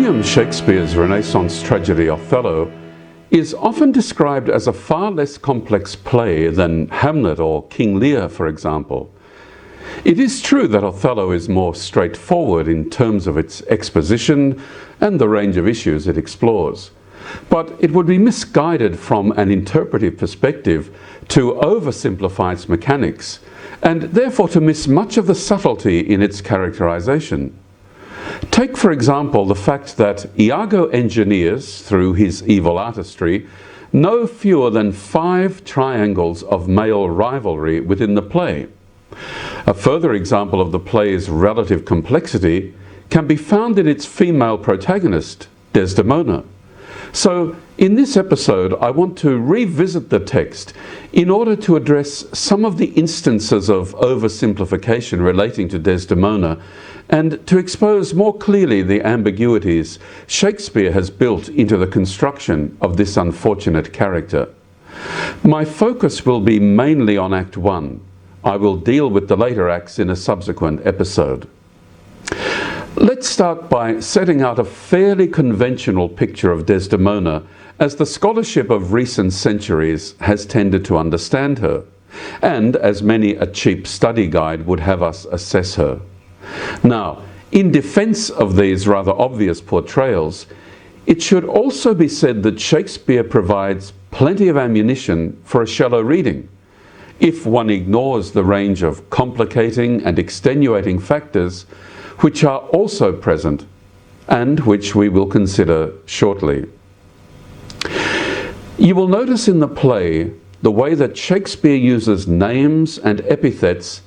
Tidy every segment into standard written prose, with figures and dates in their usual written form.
William Shakespeare's Renaissance tragedy Othello is often described as a far less complex play than Hamlet or King Lear, for example. It is true that Othello is more straightforward in terms of its exposition and the range of issues it explores, but it would be misguided from an interpretive perspective to oversimplify its mechanics and therefore to miss much of the subtlety in its characterization. Take, for example, the fact that Iago engineers, through his evil artistry, no fewer than 5 triangles of male rivalry within the play. A further example of the play's relative complexity can be found in its female protagonist, Desdemona. So, in this episode, I want to revisit the text in order to address some of the instances of oversimplification relating to Desdemona and to expose more clearly the ambiguities Shakespeare has built into the construction of this unfortunate character. My focus will be mainly on Act 1. I will deal with the later acts in a subsequent episode. Let's start by setting out a fairly conventional picture of Desdemona as the scholarship of recent centuries has tended to understand her, and as many a cheap study guide would have us assess her. Now, in defense of these rather obvious portrayals, it should also be said that Shakespeare provides plenty of ammunition for a shallow reading, if one ignores the range of complicating and extenuating factors which are also present and which we will consider shortly. You will notice in the play the way that Shakespeare uses names and epithets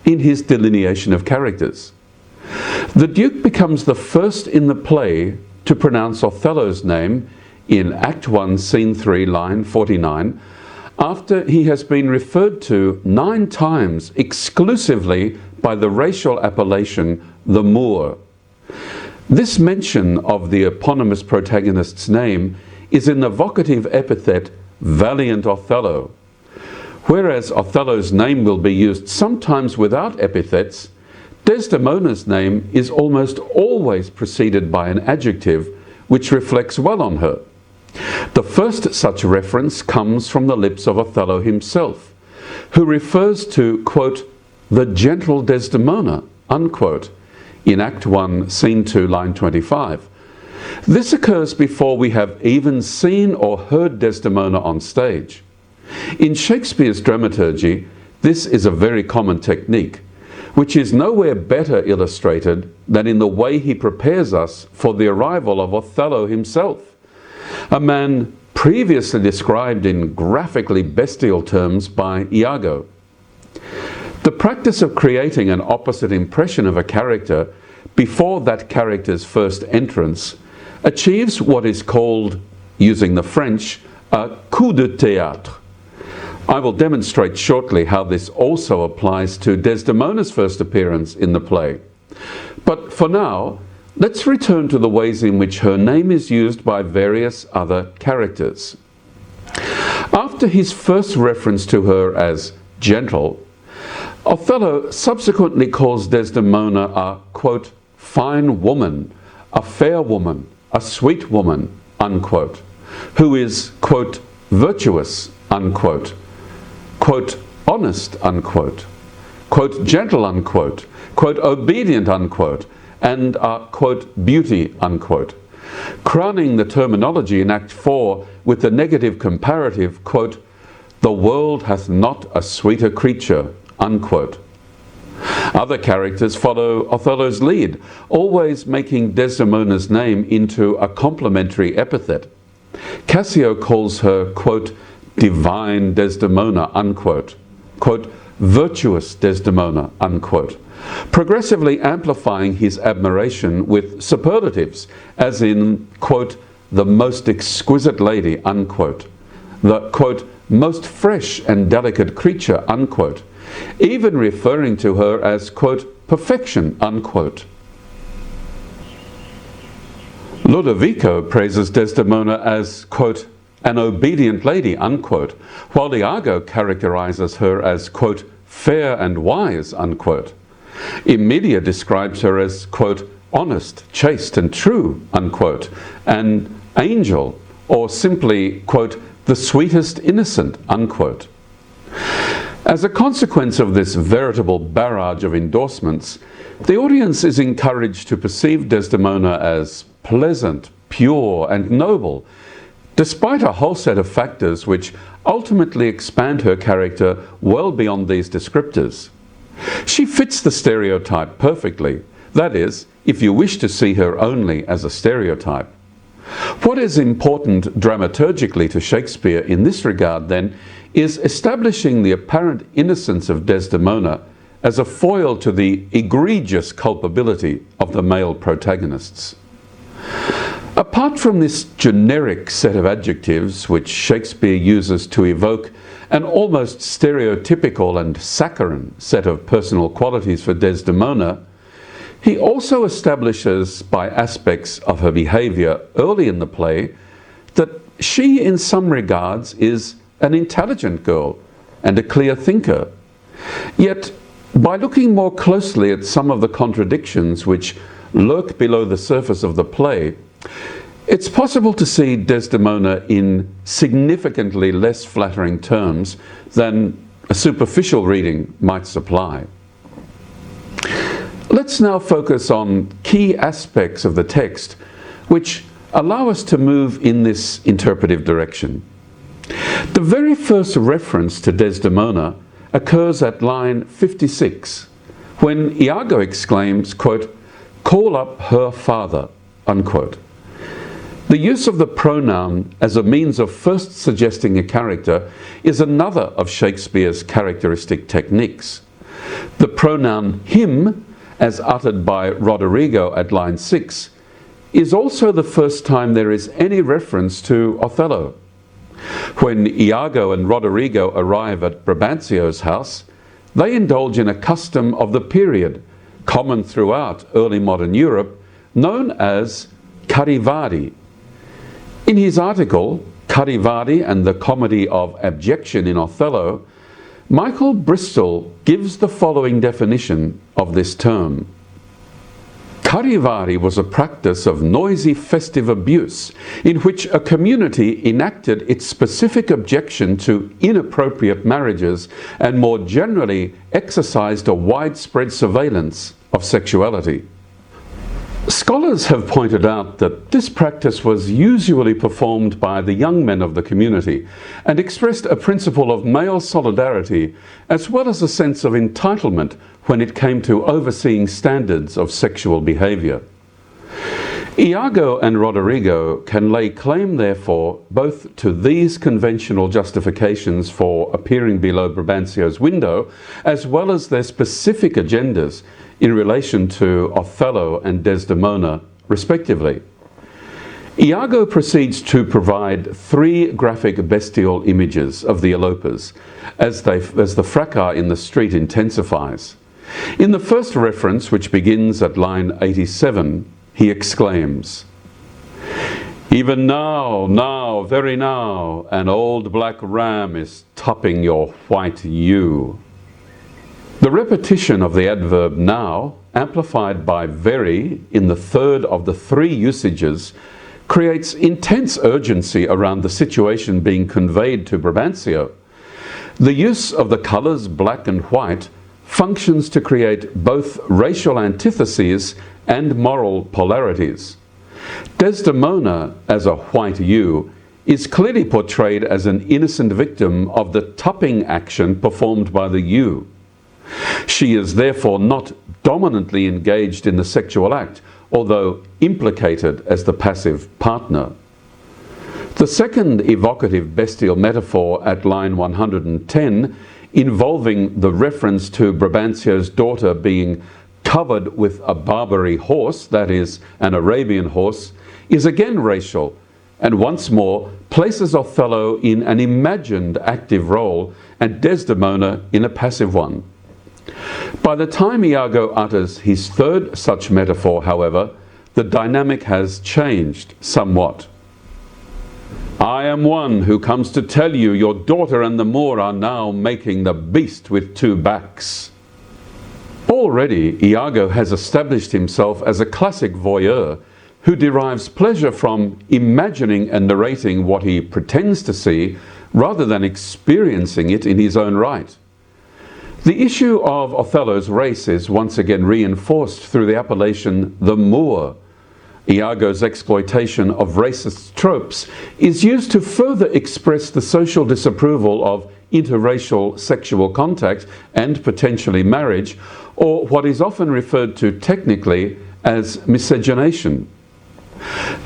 in his delineation of characters. The Duke becomes the first in the play to pronounce Othello's name in Act 1, Scene 3, line 49, after he has been referred to 9 times exclusively by the racial appellation the Moor. This mention of the eponymous protagonist's name is in the vocative epithet valiant Othello. Whereas Othello's name will be used sometimes without epithets, Desdemona's name is almost always preceded by an adjective which reflects well on her. The first such reference comes from the lips of Othello himself, who refers to, quote, the gentle Desdemona, unquote, in Act 1, Scene 2, line 25. This occurs before we have even seen or heard Desdemona on stage. In Shakespeare's dramaturgy, this is a very common technique, which is nowhere better illustrated than in the way he prepares us for the arrival of Othello himself, a man previously described in graphically bestial terms by Iago. The practice of creating an opposite impression of a character before that character's first entrance achieves what is called, using the French, a coup de théâtre. I will demonstrate shortly how this also applies to Desdemona's first appearance in the play. But for now, let's return to the ways in which her name is used by various other characters. After his first reference to her as gentle, Othello subsequently calls Desdemona a, quote, fine woman, a fair woman, a sweet woman, unquote, who is, quote, virtuous, unquote, quote, honest, unquote, quote, gentle, unquote, quote, obedient, unquote, and a, quote, beauty, unquote, crowning the terminology in Act 4 with the negative comparative, quote, the world hath not a sweeter creature, unquote. Other characters follow Othello's lead, always making Desdemona's name into a complimentary epithet. Cassio calls her, quote, divine Desdemona, unquote, quote, virtuous Desdemona, unquote, progressively amplifying his admiration with superlatives, as in, quote, the most exquisite lady, unquote, the, quote, most fresh and delicate creature, unquote, even referring to her as, quote, perfection, unquote. Lodovico praises Desdemona as, quote, an obedient lady, unquote, while Iago characterizes her as, quote, fair and wise, unquote. Emilia describes her as, quote, honest, chaste and true, unquote, an angel, or simply, quote, the sweetest innocent, unquote. As a consequence of this veritable barrage of endorsements, the audience is encouraged to perceive Desdemona as pleasant, pure and noble, despite a whole set of factors which ultimately expand her character well beyond these descriptors. She fits the stereotype perfectly, that is, if you wish to see her only as a stereotype. What is important dramaturgically to Shakespeare in this regard, then, is establishing the apparent innocence of Desdemona as a foil to the egregious culpability of the male protagonists. Apart from this generic set of adjectives which Shakespeare uses to evoke an almost stereotypical and saccharine set of personal qualities for Desdemona, he also establishes by aspects of her behaviour early in the play that she in some regards is an intelligent girl and a clear thinker. Yet, by looking more closely at some of the contradictions which lurk below the surface of the play, it's possible to see Desdemona in significantly less flattering terms than a superficial reading might supply. Let's now focus on key aspects of the text which allow us to move in this interpretive direction. The very first reference to Desdemona occurs at line 56, when Iago exclaims, quote, "Call up her father," unquote. The use of the pronoun as a means of first suggesting a character is another of Shakespeare's characteristic techniques. The pronoun him, as uttered by Roderigo at line 6, is also the first time there is any reference to Othello. When Iago and Roderigo arrive at Brabantio's house, they indulge in a custom of the period, common throughout early modern Europe, known as karivari. In his article, Karivari and the Comedy of Abjection in Othello, Michael Bristol gives the following definition of this term. Karivari was a practice of noisy festive abuse in which a community enacted its specific objection to inappropriate marriages and more generally exercised a widespread surveillance of sexuality. Scholars have pointed out that this practice was usually performed by the young men of the community and expressed a principle of male solidarity as well as a sense of entitlement when it came to overseeing standards of sexual behaviour. Iago and Roderigo can lay claim, therefore, both to these conventional justifications for appearing below Brabantio's window, as well as their specific agendas in relation to Othello and Desdemona, respectively. Iago proceeds to provide three graphic bestial images of the elopers as the fracas in the street intensifies. In the first reference, which begins at line 87, he exclaims, "Even now, very now, an old black ram is topping your white ewe." The repetition of the adverb now, amplified by very in the third of the three usages, creates intense urgency around the situation being conveyed to Brabantio. The use of the colours black and white functions to create both racial antitheses and moral polarities. Desdemona, as a white ewe, is clearly portrayed as an innocent victim of the topping action performed by the ewe. She is therefore not dominantly engaged in the sexual act, although implicated as the passive partner. The second evocative bestial metaphor at line 110, involving the reference to Brabantio's daughter being covered with a Barbary horse, that is, an Arabian horse, is again racial, and once more places Othello in an imagined active role and Desdemona in a passive one. By the time Iago utters his third such metaphor, however, the dynamic has changed somewhat. "I am one who comes to tell you your daughter and the Moor are now making the beast with two backs." Already, Iago has established himself as a classic voyeur who derives pleasure from imagining and narrating what he pretends to see rather than experiencing it in his own right. The issue of Othello's race is once again reinforced through the appellation the Moor. Iago's exploitation of racist tropes is used to further express the social disapproval of interracial sexual contact and potentially marriage, or what is often referred to technically as miscegenation.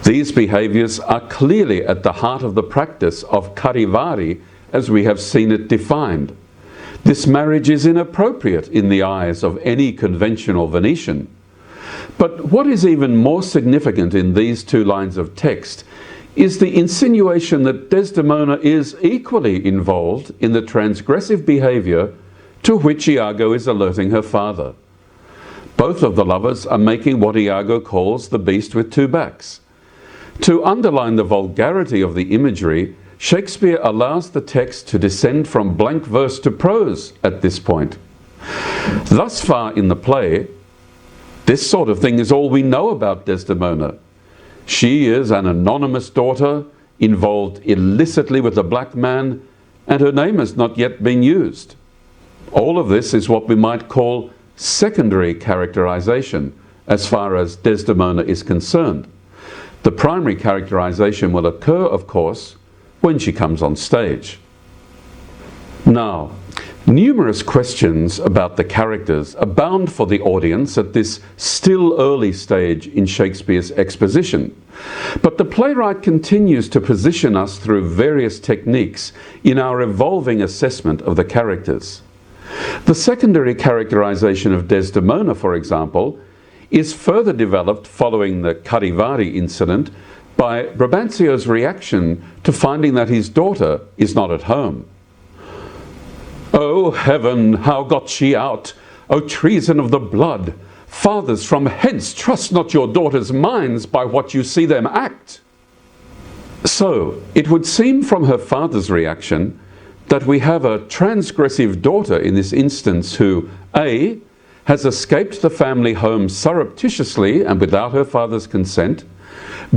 These behaviours are clearly at the heart of the practice of karivari as we have seen it defined. This marriage is inappropriate in the eyes of any conventional Venetian. But what is even more significant in these two lines of text is the insinuation that Desdemona is equally involved in the transgressive behaviour to which Iago is alerting her father. Both of the lovers are making what Iago calls the beast with two backs. To underline the vulgarity of the imagery, Shakespeare allows the text to descend from blank verse to prose at this point. Thus far in the play, this sort of thing is all we know about Desdemona. She is an anonymous daughter involved illicitly with a black man, and her name has not yet been used. All of this is what we might call secondary characterization as far as Desdemona is concerned. The primary characterization will occur, of course, when she comes on stage. Now, numerous questions about the characters abound for the audience at this still early stage in Shakespeare's exposition, but the playwright continues to position us through various techniques in our evolving assessment of the characters. The secondary characterization of Desdemona, for example, is further developed following the karivari incident by Brabantio's reaction to finding that his daughter is not at home. "O heaven, how got she out? O treason of the blood! Fathers, from hence trust not your daughters' minds by what you see them act." So, it would seem from her father's reaction that we have a transgressive daughter in this instance who, A, has escaped the family home surreptitiously and without her father's consent,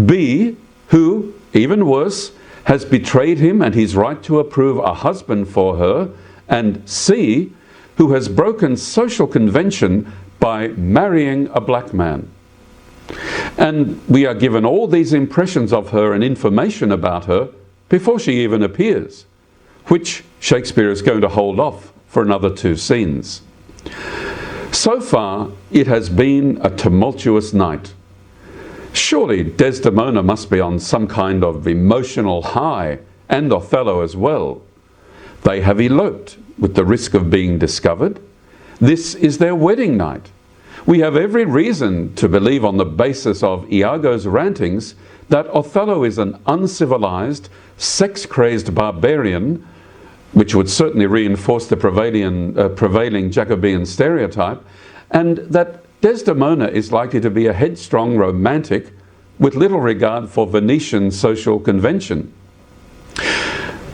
B, who, even worse, has betrayed him and his right to approve a husband for her, and C, who has broken social convention by marrying a black man. And we are given all these impressions of her and information about her before she even appears, which Shakespeare is going to hold off for another two scenes. So far, it has been a tumultuous night. Surely Desdemona must be on some kind of emotional high, and Othello as well. They have eloped with the risk of being discovered. This is their wedding night. We have every reason to believe, on the basis of Iago's rantings, that Othello is an uncivilized, sex-crazed barbarian, which would certainly reinforce the prevailing Jacobean stereotype, and that Desdemona is likely to be a headstrong romantic with little regard for Venetian social convention.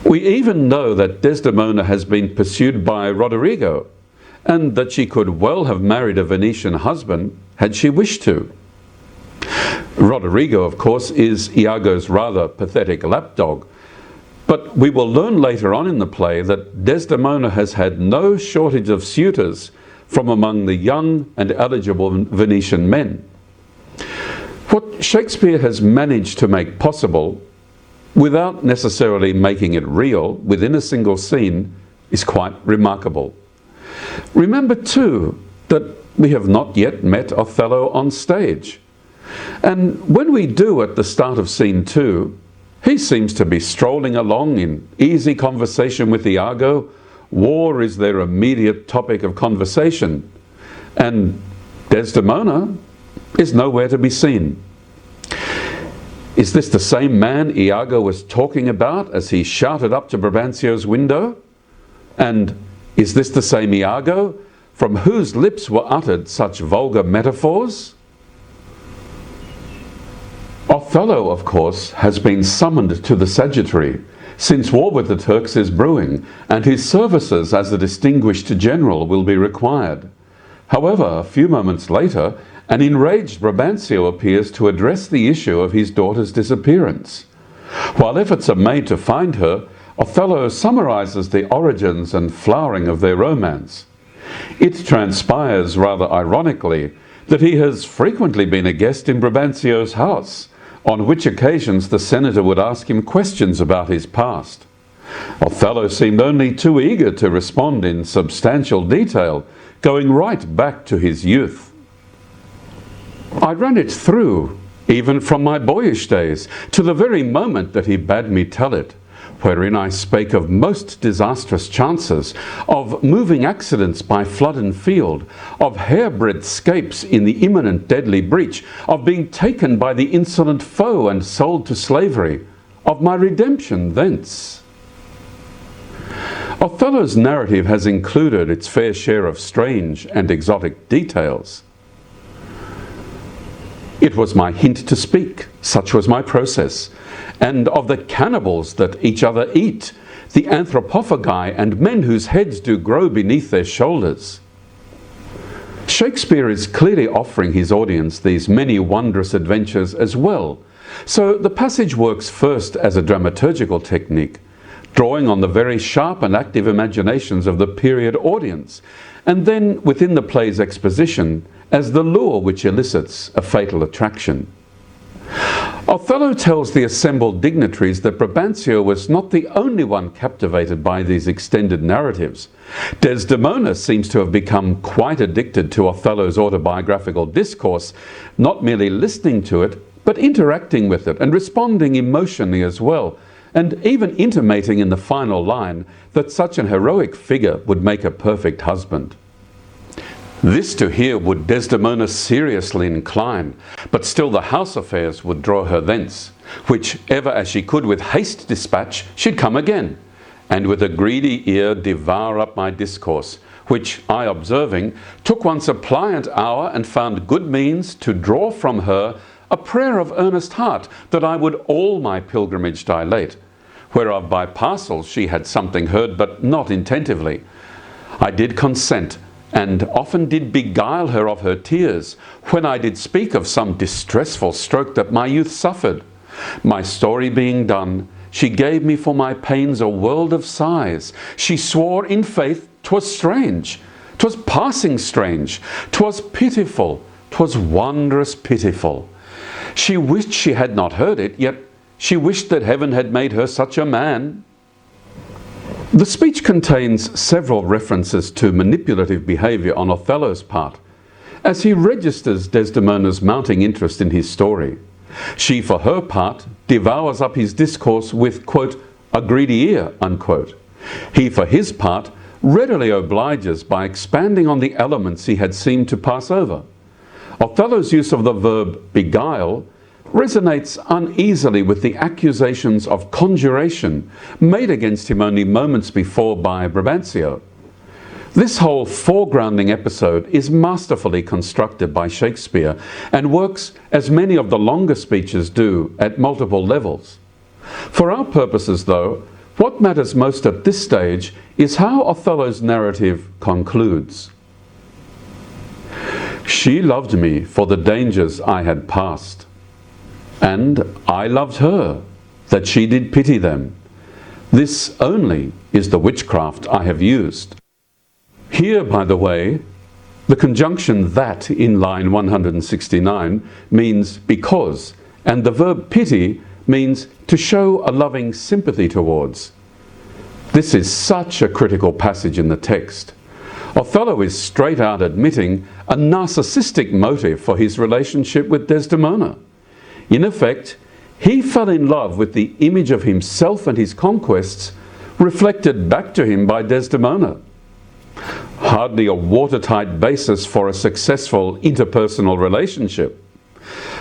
We even know that Desdemona has been pursued by Roderigo, and that she could well have married a Venetian husband had she wished to. Roderigo, of course, is Iago's rather pathetic lapdog, but we will learn later on in the play that Desdemona has had no shortage of suitors from among the young and eligible Venetian men. What Shakespeare has managed to make possible, without necessarily making it real within a single scene, is quite remarkable. Remember too that we have not yet met Othello on stage. And when we do at the start of scene 2, he seems to be strolling along in easy conversation with Iago. War is their immediate topic of conversation, and Desdemona is nowhere to be seen. Is this the same man Iago was talking about as he shouted up to Brabantio's window? And is this the same Iago from whose lips were uttered such vulgar metaphors? Othello, of course, has been summoned to the Sagittary, since war with the Turks is brewing, and his services as a distinguished general will be required. However, a few moments later, an enraged Brabantio appears to address the issue of his daughter's disappearance. While efforts are made to find her, Othello summarizes the origins and flowering of their romance. It transpires, rather ironically, that he has frequently been a guest in Brabantio's house, on which occasions the senator would ask him questions about his past. Othello seemed only too eager to respond in substantial detail, going right back to his youth. I ran it through, even from my boyish days, to the very moment that he bade me tell it, wherein I spake of most disastrous chances, of moving accidents by flood and field, of hairbreadth scapes in the imminent deadly breach, of being taken by the insolent foe and sold to slavery, of my redemption thence. Othello's narrative has included its fair share of strange and exotic details. It was my hint to speak, such was my process, and of the cannibals that each other eat, the anthropophagi and men whose heads do grow beneath their shoulders. Shakespeare is clearly offering his audience these many wondrous adventures as well, so the passage works first as a dramaturgical technique, drawing on the very sharp and active imaginations of the period audience, and then within the play's exposition as the lure which elicits a fatal attraction. Othello tells the assembled dignitaries that Brabantio was not the only one captivated by these extended narratives. Desdemona seems to have become quite addicted to Othello's autobiographical discourse, not merely listening to it, but interacting with it and responding emotionally as well, and even intimating in the final line that such an heroic figure would make a perfect husband. This to hear would Desdemona seriously incline, but still the house affairs would draw her thence, which ever as she could with haste dispatch, she'd come again, and with a greedy ear devour up my discourse, which I observing, took once a pliant hour and found good means to draw from her a prayer of earnest heart, that I would all my pilgrimage dilate, whereof by parcels she had something heard, but not intentively. I did consent, and often did beguile her of her tears, when I did speak of some distressful stroke that my youth suffered. My story being done, she gave me for my pains a world of sighs. She swore in faith 'twas strange, 'twas passing strange, 'twas pitiful, 'twas wondrous pitiful. She wished she had not heard it, yet she wished that heaven had made her such a man. The speech contains several references to manipulative behaviour on Othello's part, as he registers Desdemona's mounting interest in his story. She, for her part, devours up his discourse with, quote, a greedy ear, unquote. He, for his part, readily obliges by expanding on the elements he had seemed to pass over. Othello's use of the verb beguile resonates uneasily with the accusations of conjuration made against him only moments before by Brabantio. This whole foregrounding episode is masterfully constructed by Shakespeare and works as many of the longer speeches do at multiple levels. For our purposes, though, what matters most at this stage is how Othello's narrative concludes. She loved me for the dangers I had passed, and I loved her, that she did pity them. This only is the witchcraft I have used. Here, by the way, the conjunction that in line 169 means because, and the verb pity means to show a loving sympathy towards. This is such a critical passage in the text. Othello is straight out admitting a narcissistic motive for his relationship with Desdemona. In effect, he fell in love with the image of himself and his conquests reflected back to him by Desdemona. Hardly a watertight basis for a successful interpersonal relationship.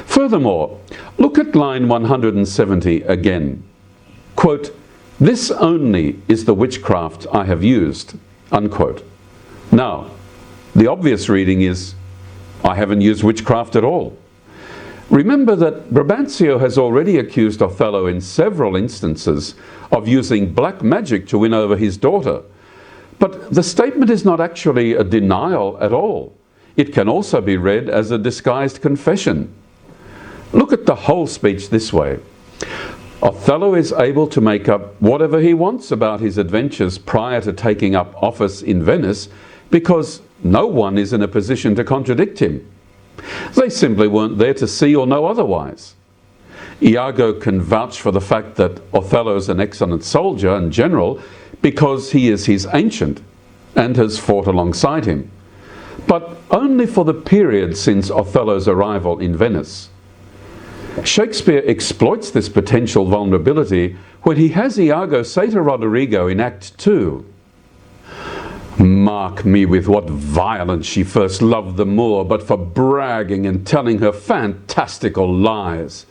Furthermore, look at line 170 again. Quote, this only is the witchcraft I have used, unquote. Now, the obvious reading is, I haven't used witchcraft at all. Remember that Brabantio has already accused Othello in several instances of using black magic to win over his daughter. But the statement is not actually a denial at all. it can also be read as a disguised confession. Look at the whole speech this way. Othello is able to make up whatever he wants about his adventures prior to taking up office in Venice because no one is in a position to contradict him. They simply weren't there to see or know otherwise. Iago can vouch for the fact that Othello is an excellent soldier and general because he is his ancient and has fought alongside him, but only for the period since Othello's arrival in Venice. Shakespeare exploits this potential vulnerability when he has Iago say to Roderigo in Act 2, "Mark me with what violence she first loved the Moor, but for bragging and telling her fantastical lies.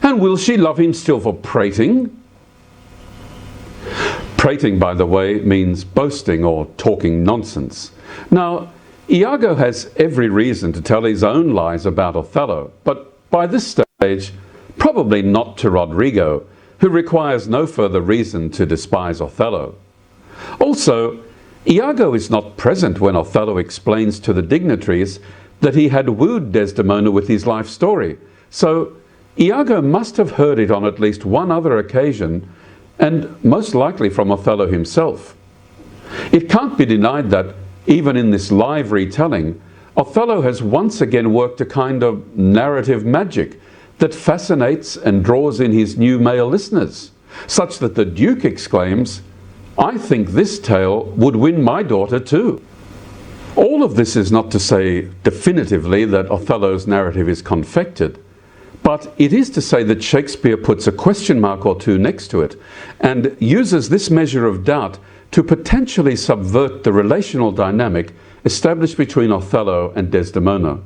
And will she love him still for prating?" Prating, by the way, means boasting or talking nonsense. Now, Iago has every reason to tell his own lies about Othello, but by this stage, probably not to Roderigo, who requires no further reason to despise Othello. Also, Iago is not present when Othello explains to the dignitaries that he had wooed Desdemona with his life story, so Iago must have heard it on at least one other occasion, and most likely from Othello himself. It can't be denied that, even in this live retelling, Othello has once again worked a kind of narrative magic that fascinates and draws in his new male listeners, such that the Duke exclaims, "I think this tale would win my daughter too." All of this is not to say definitively that Othello's narrative is confected, but it is to say that Shakespeare puts a question mark or two next to it and uses this measure of doubt to potentially subvert the relational dynamic established between Othello and Desdemona.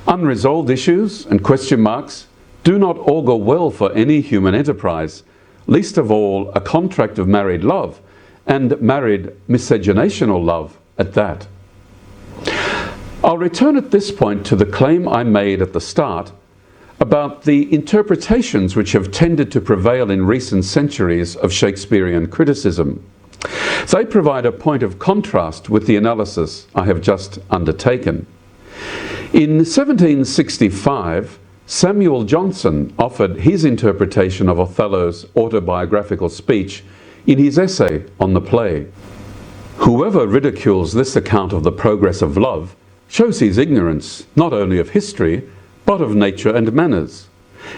Unresolved issues and question marks do not augur well for any human enterprise, least of all a contract of married love, and married miscegenational love at that. I'll return at this point to the claim I made at the start about the interpretations which have tended to prevail in recent centuries of Shakespearean criticism. They provide a point of contrast with the analysis I have just undertaken. In 1765, Samuel Johnson offered his interpretation of Othello's autobiographical speech in his essay on the play. Whoever ridicules this account of the progress of love shows his ignorance not only of history, but of nature and manners.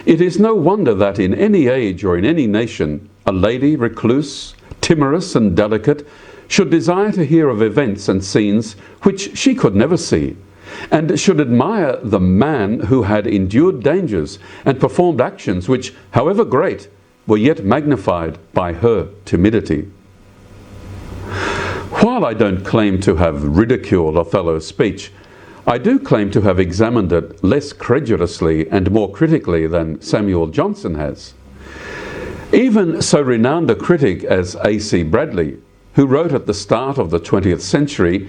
It is no wonder that in any age or in any nation, a lady recluse, timorous and delicate, should desire to hear of events and scenes which she could never see, and should admire the man who had endured dangers and performed actions which, however great, were yet magnified by her timidity. While I don't claim to have ridiculed Othello's speech, I do claim to have examined it less credulously and more critically than Samuel Johnson has. Even so renowned a critic as A.C. Bradley, who wrote at the start of the 20th century,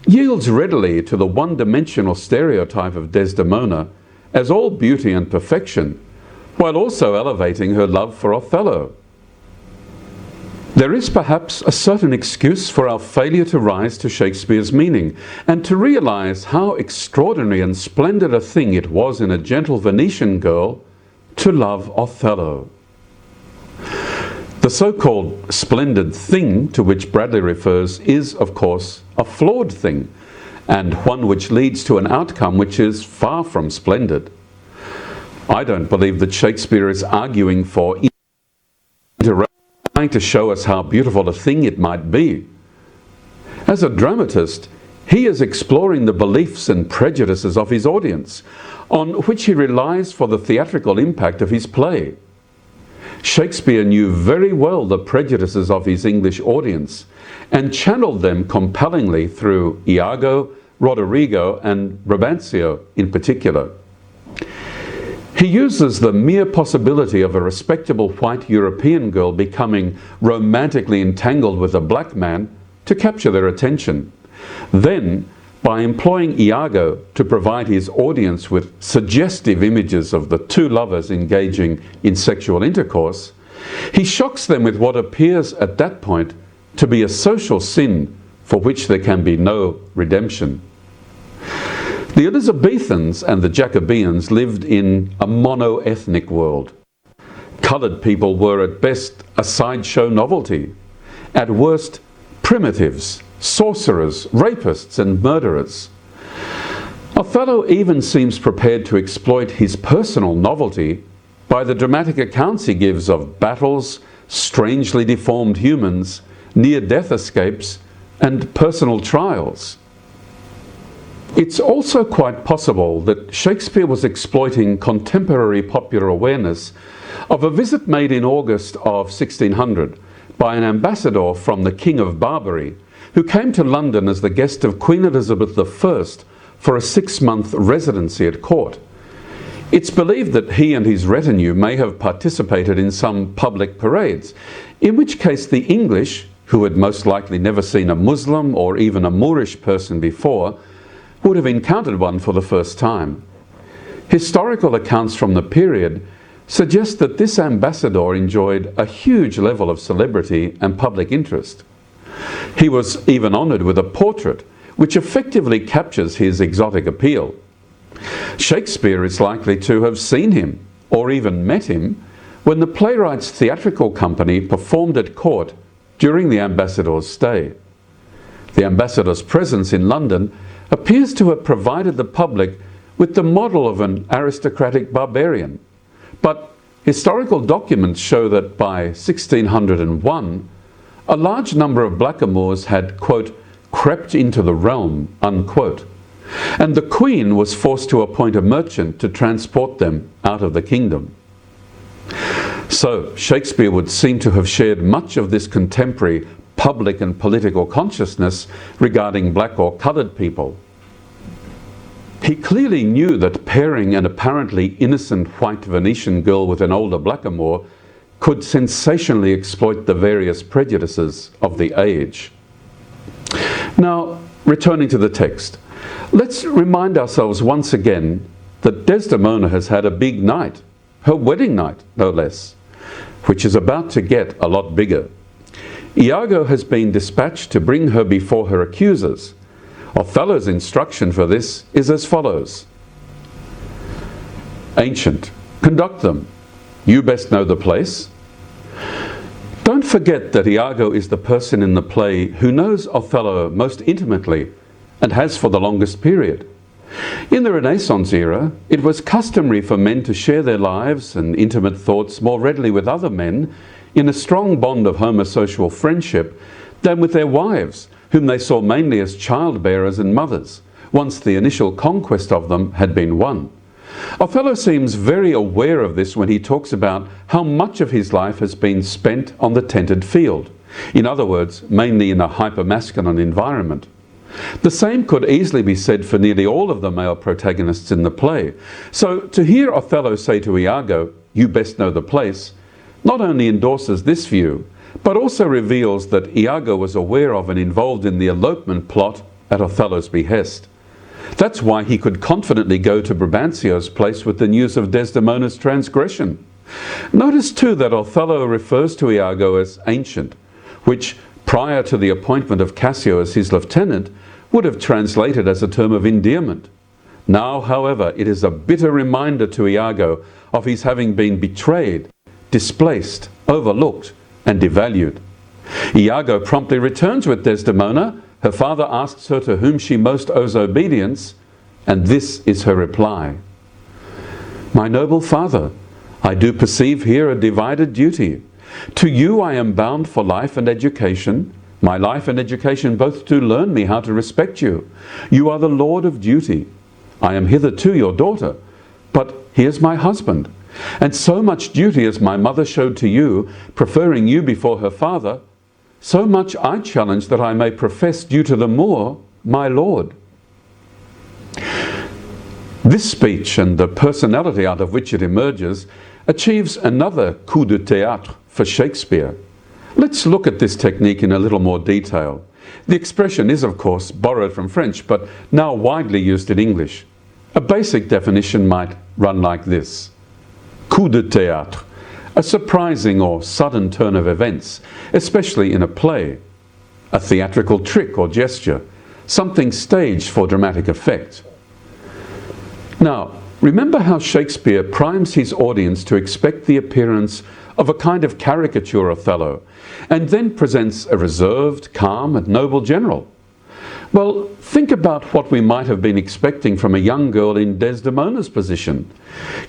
yields readily to the one-dimensional stereotype of Desdemona as all beauty and perfection, while also elevating her love for Othello. There is perhaps a certain excuse for our failure to rise to Shakespeare's meaning and to realize how extraordinary and splendid a thing it was in a gentle Venetian girl to love Othello. The so-called splendid thing to which Bradley refers is, of course, a flawed thing, and one which leads to an outcome which is far from splendid. I don't believe that Shakespeare is arguing for trying to show us how beautiful a thing it might be. As a dramatist, he is exploring the beliefs and prejudices of his audience, on which he relies for the theatrical impact of his play. Shakespeare knew very well the prejudices of his English audience and channeled them compellingly through Iago, Roderigo, and Brabantio in particular. He uses the mere possibility of a respectable white European girl becoming romantically entangled with a black man to capture their attention. Then, by employing Iago to provide his audience with suggestive images of the two lovers engaging in sexual intercourse, he shocks them with what appears at that point to be a social sin for which there can be no redemption. The Elizabethans and the Jacobeans lived in a mono-ethnic world. Coloured people were at best a sideshow novelty, at worst primitives, sorcerers, rapists and murderers. Othello even seems prepared to exploit his personal novelty by the dramatic accounts he gives of battles, strangely deformed humans, near-death escapes, and personal trials. It's also quite possible that Shakespeare was exploiting contemporary popular awareness of a visit made in August of 1600 by an ambassador from the King of Barbary, who came to London as the guest of Queen Elizabeth I for a 6-month residency at court. It's believed that he and his retinue may have participated in some public parades, in which case the English, who had most likely never seen a Muslim or even a Moorish person before, would have encountered one for the first time. Historical accounts from the period suggest that this ambassador enjoyed a huge level of celebrity and public interest. He was even honoured with a portrait, which effectively captures his exotic appeal. Shakespeare is likely to have seen him, or even met him, when the playwright's theatrical company performed at court during the ambassador's stay. The ambassador's presence in London appears to have provided the public with the model of an aristocratic barbarian, but historical documents show that by 1601, a large number of blackamoors had, quote, crept into the realm, unquote, and the Queen was forced to appoint a merchant to transport them out of the kingdom. So Shakespeare would seem to have shared much of this contemporary public and political consciousness regarding black or coloured people. He clearly knew that pairing an apparently innocent white Venetian girl with an older blackamoor could sensationally exploit the various prejudices of the age. Now, returning to the text, let's remind ourselves once again that Desdemona has had a big night, her wedding night, no less, which is about to get a lot bigger. Iago has been dispatched to bring her before her accusers. Othello's instruction for this is as follows. Ancient, conduct them. You best know the place. Don't forget that Iago is the person in the play who knows Othello most intimately and has for the longest period. In the Renaissance era, it was customary for men to share their lives and intimate thoughts more readily with other men in a strong bond of homosocial friendship than with their wives, whom they saw mainly as childbearers and mothers, once the initial conquest of them had been won. Othello seems very aware of this when he talks about how much of his life has been spent on the tented field. In other words, mainly in a hypermasculine environment. The same could easily be said for nearly all of the male protagonists in the play. So to hear Othello say to Iago, "You best know the place," not only endorses this view, but also reveals that Iago was aware of and involved in the elopement plot at Othello's behest. That's why he could confidently go to Brabantio's place with the news of Desdemona's transgression. Notice too that Othello refers to Iago as ancient, which, prior to the appointment of Cassio as his lieutenant, would have translated as a term of endearment. Now, however, it is a bitter reminder to Iago of his having been betrayed, displaced, overlooked, and devalued. Iago promptly returns with Desdemona. Her father asks her to whom she most owes obedience, and this is her reply. "My noble father, I do perceive here a divided duty. To you I am bound for life and education, my life and education both to learn me how to respect you. You are the lord of duty. I am hitherto your daughter, but here's my husband. And so much duty as my mother showed to you, preferring you before her father, so much I challenge that I may profess due to the Moor, my lord." This speech and the personality out of which it emerges achieves another coup de théâtre for Shakespeare. Let's look at this technique in a little more detail. The expression is, of course, borrowed from French, but now widely used in English. A basic definition might run like this. Coup de théâtre, a surprising or sudden turn of events, especially in a play. A theatrical trick or gesture, something staged for dramatic effect. Now, remember how Shakespeare primes his audience to expect the appearance of a kind of caricature Othello, and then presents a reserved, calm, and noble general. Well, think about what we might have been expecting from a young girl in Desdemona's position,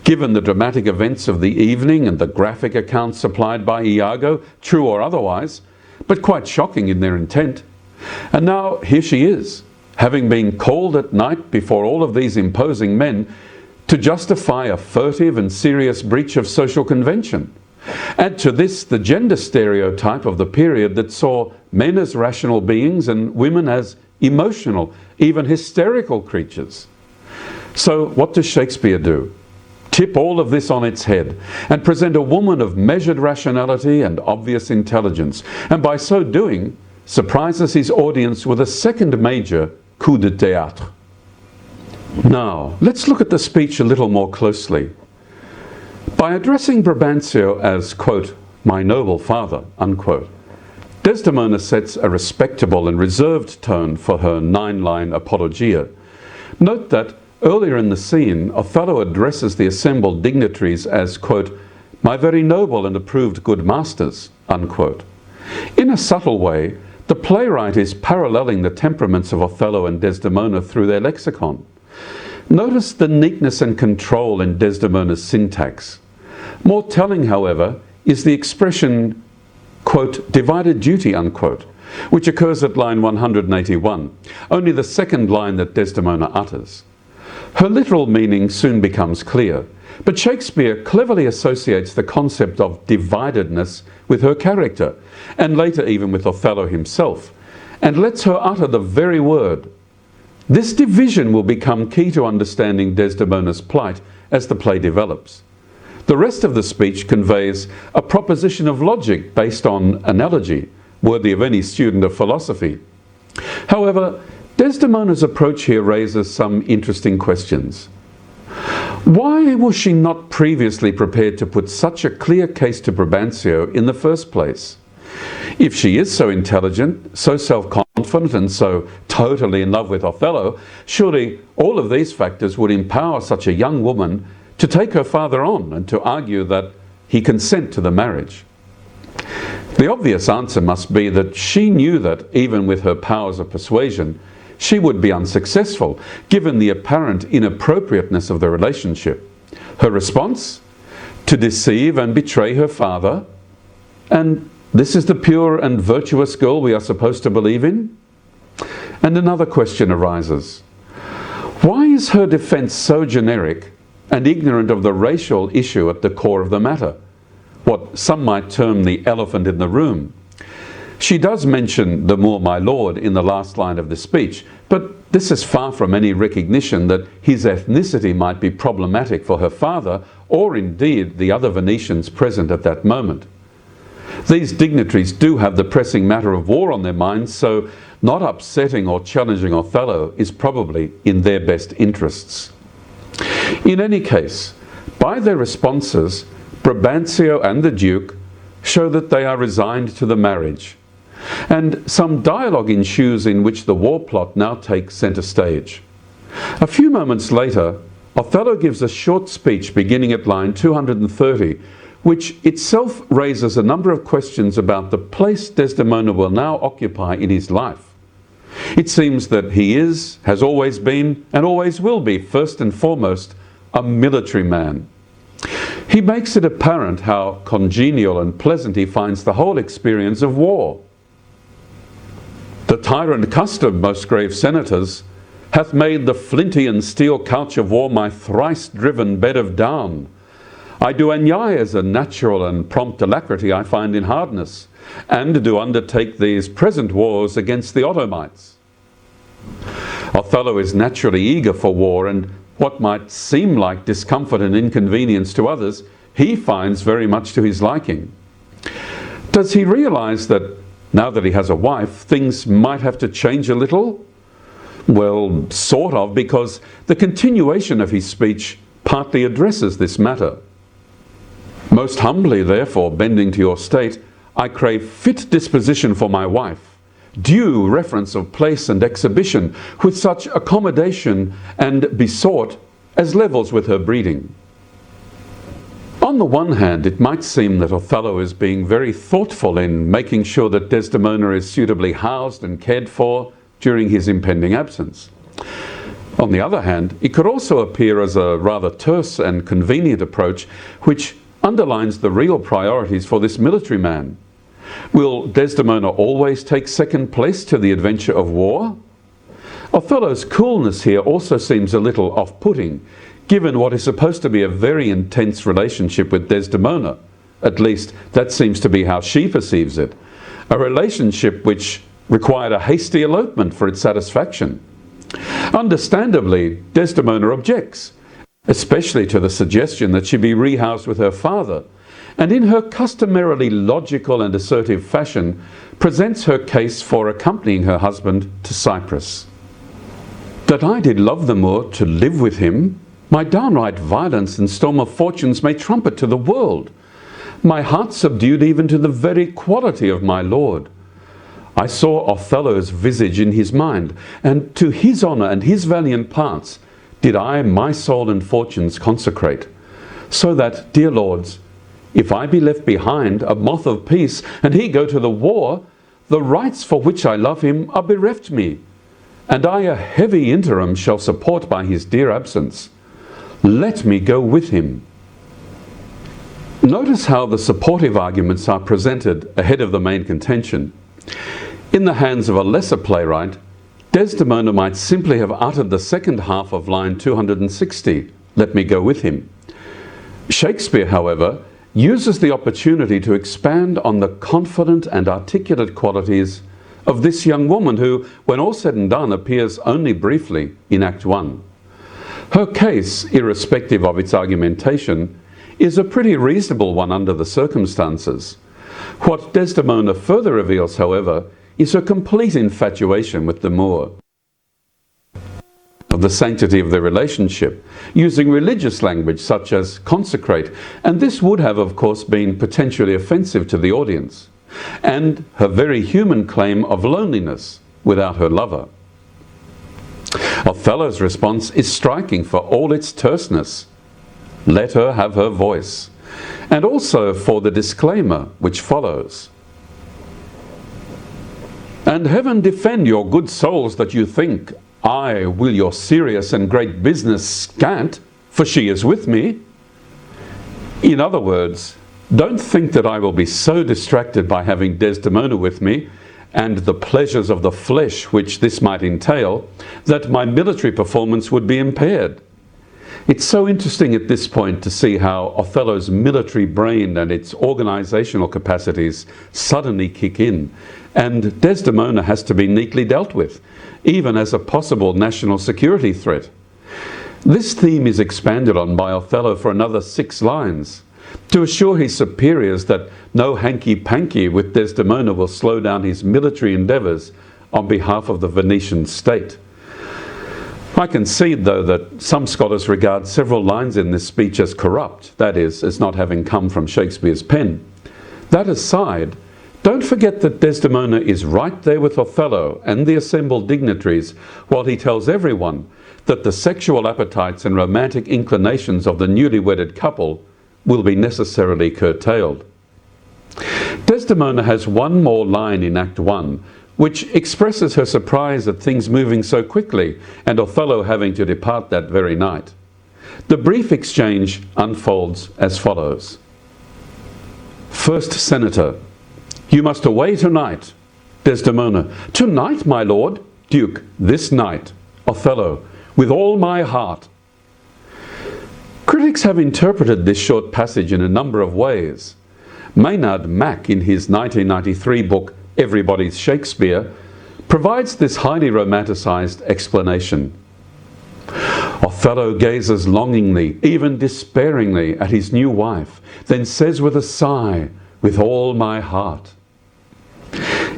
given the dramatic events of the evening and the graphic accounts supplied by Iago, true or otherwise, but quite shocking in their intent. And now here she is, having been called at night before all of these imposing men to justify a furtive and serious breach of social convention. Add to this the gender stereotype of the period that saw men as rational beings and women as emotional, even hysterical creatures. So what does Shakespeare do? Tip all of this on its head and present a woman of measured rationality and obvious intelligence, and by so doing surprises his audience with a second major coup de théâtre. Now, let's look at the speech a little more closely. By addressing Brabantio as, quote, "my noble father," unquote, Desdemona sets a respectable and reserved tone for her 9-line apologia. Note that earlier in the scene, Othello addresses the assembled dignitaries as, quote, "my very noble and approved good masters," unquote. In a subtle way, the playwright is paralleling the temperaments of Othello and Desdemona through their lexicon. Notice the neatness and control in Desdemona's syntax. More telling, however, is the expression, quote, "divided duty," unquote, which occurs at line 181, only the second line that Desdemona utters. Her literal meaning soon becomes clear, but Shakespeare cleverly associates the concept of dividedness with her character, and later even with Othello himself, and lets her utter the very word. This division will become key to understanding Desdemona's plight as the play develops. The rest of the speech conveys a proposition of logic based on analogy, worthy of any student of philosophy. However, Desdemona's approach here raises some interesting questions. Why was she not previously prepared to put such a clear case to Brabantio in the first place? If she is so intelligent, so self-confident, and so totally in love with Othello, surely all of these factors would empower such a young woman to take her father on and to argue that he consent to the marriage. The obvious answer must be that she knew that, even with her powers of persuasion, she would be unsuccessful, given the apparent inappropriateness of the relationship. Her response? To deceive and betray her father? And this is the pure and virtuous girl we are supposed to believe in? And another question arises. Why is her defense so generic and ignorant of the racial issue at the core of the matter? What some might term the elephant in the room. She does mention the more my lord in the last line of the speech, but this is far from any recognition that his ethnicity might be problematic for her father, or indeed the other Venetians present at that moment. These dignitaries do have the pressing matter of war on their minds, so not upsetting or challenging Othello is probably in their best interests. In any case, by their responses, Brabantio and the Duke show that they are resigned to the marriage, and some dialogue ensues in which the war plot now takes centre stage. A few moments later, Othello gives a short speech beginning at line 230, which itself raises a number of questions about the place Desdemona will now occupy in his life. It seems that he is, has always been, and always will be, first and foremost, a military man. He makes it apparent how congenial and pleasant he finds the whole experience of war. The tyrant custom, most grave senators, hath made the flinty and steel couch of war my thrice-driven bed of down. I do enjoy as a natural and prompt alacrity I find in hardness, and do undertake these present wars against the Ottomites. Othello is naturally eager for war, and what might seem like discomfort and inconvenience to others, he finds very much to his liking. Does he realize that now that he has a wife, things might have to change a little? Well, sort of, because the continuation of his speech partly addresses this matter. Most humbly, therefore, bending to your state, I crave fit disposition for my wife, due reference of place and exhibition, with such accommodation and besought as levels with her breeding. On the one hand, it might seem that Othello is being very thoughtful in making sure that Desdemona is suitably housed and cared for during his impending absence. On the other hand, it could also appear as a rather terse and convenient approach which underlines the real priorities for this military man. Will Desdemona always take second place to the adventure of war? Othello's coolness here also seems a little off-putting, given what is supposed to be a very intense relationship with Desdemona. At least that seems to be how she perceives it. A relationship which required a hasty elopement for its satisfaction. Understandably, Desdemona objects, especially to the suggestion that she be rehoused with her father, and in her customarily logical and assertive fashion presents her case for accompanying her husband to Cyprus. That I did love the Moor to live with him, my downright violence and storm of fortunes may trumpet to the world. My heart subdued even to the very quality of my lord. I saw Othello's visage in his mind, and to his honour and his valiant parts did I my soul and fortunes consecrate. So that, dear lords, if I be left behind, a moth of peace, and he go to the war, the rights for which I love him are bereft me, and I a heavy interim shall support by his dear absence. Let me go with him. Notice how the supportive arguments are presented ahead of the main contention. In the hands of a lesser playwright, Desdemona might simply have uttered the second half of line 260, let me go with him. Shakespeare, however, uses the opportunity to expand on the confident and articulate qualities of this young woman who, when all said and done, appears only briefly in Act 1. Her case, irrespective of its argumentation, is a pretty reasonable one under the circumstances. What Desdemona further reveals, however, is her complete infatuation with the Moor. Of the sanctity of their relationship, using religious language such as consecrate, and this would have, of course, been potentially offensive to the audience, and her very human claim of loneliness without her lover. Othello's response is striking for all its terseness. Let her have her voice, and also for the disclaimer which follows. And heaven defend your good souls that you think I will your serious and great business scant, for she is with me. In other words, don't think that I will be so distracted by having Desdemona with me and the pleasures of the flesh which this might entail, that my military performance would be impaired. It's so interesting at this point to see how Othello's military brain and its organizational capacities suddenly kick in, and Desdemona has to be neatly dealt with, even as a possible national security threat. This theme is expanded on by Othello for another 6 lines, to assure his superiors that no hanky-panky with Desdemona will slow down his military endeavours on behalf of the Venetian state. I concede, though, that some scholars regard several lines in this speech as corrupt, that is, as not having come from Shakespeare's pen. That aside, don't forget that Desdemona is right there with Othello and the assembled dignitaries while he tells everyone that the sexual appetites and romantic inclinations of the newly wedded couple will be necessarily curtailed. Desdemona has one more line in Act 1 which expresses her surprise at things moving so quickly and Othello having to depart that very night. The brief exchange unfolds as follows. First Senator: you must away tonight. Desdemona: tonight, my lord. Duke: this night. Othello: with all my heart. Critics have interpreted this short passage in a number of ways. Maynard Mack, in his 1993 book Everybody's Shakespeare, provides this highly romanticized explanation. Othello gazes longingly, even despairingly, at his new wife, then says with a sigh, with all my heart.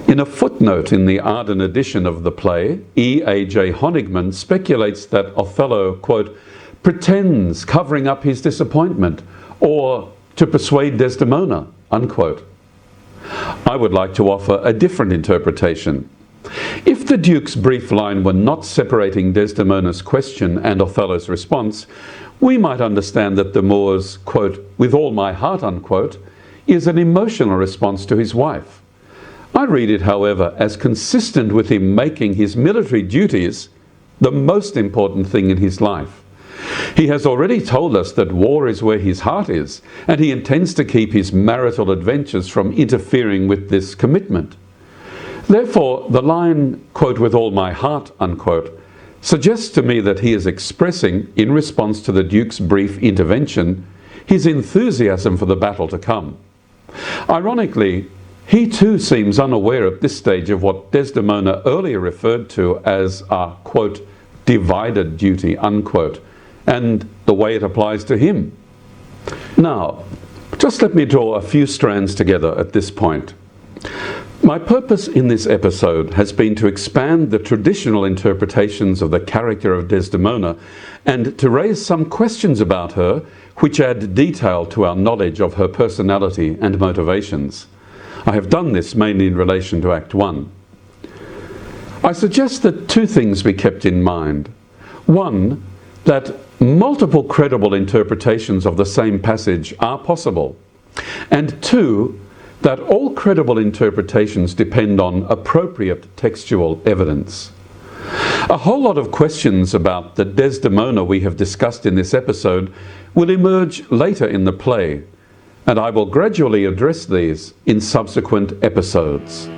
In a footnote in the Arden edition of the play, E.A.J. Honigman speculates that Othello, quote, pretends covering up his disappointment, or to persuade Desdemona, unquote. I would like to offer a different interpretation. If the Duke's brief line were not separating Desdemona's question and Othello's response, we might understand that the Moor's, quote, "with all my heart," unquote, is an emotional response to his wife. I read it, however, as consistent with him making his military duties the most important thing in his life. He has already told us that war is where his heart is, and he intends to keep his marital adventures from interfering with this commitment. Therefore, the line, quote, "with all my heart," unquote, suggests to me that he is expressing, in response to the Duke's brief intervention, his enthusiasm for the battle to come. Ironically, he too seems unaware at this stage of what Desdemona earlier referred to as a, quote, "divided duty," unquote, and the way it applies to him. Now, just let me draw a few strands together at this point. My purpose in this episode has been to expand the traditional interpretations of the character of Desdemona and to raise some questions about her which add detail to our knowledge of her personality and motivations. I have done this mainly in relation to Act 1. I suggest that two things be kept in mind. One, that multiple credible interpretations of the same passage are possible. And two, that all credible interpretations depend on appropriate textual evidence. A whole lot of questions about the Desdemona we have discussed in this episode will emerge later in the play, and I will gradually address these in subsequent episodes.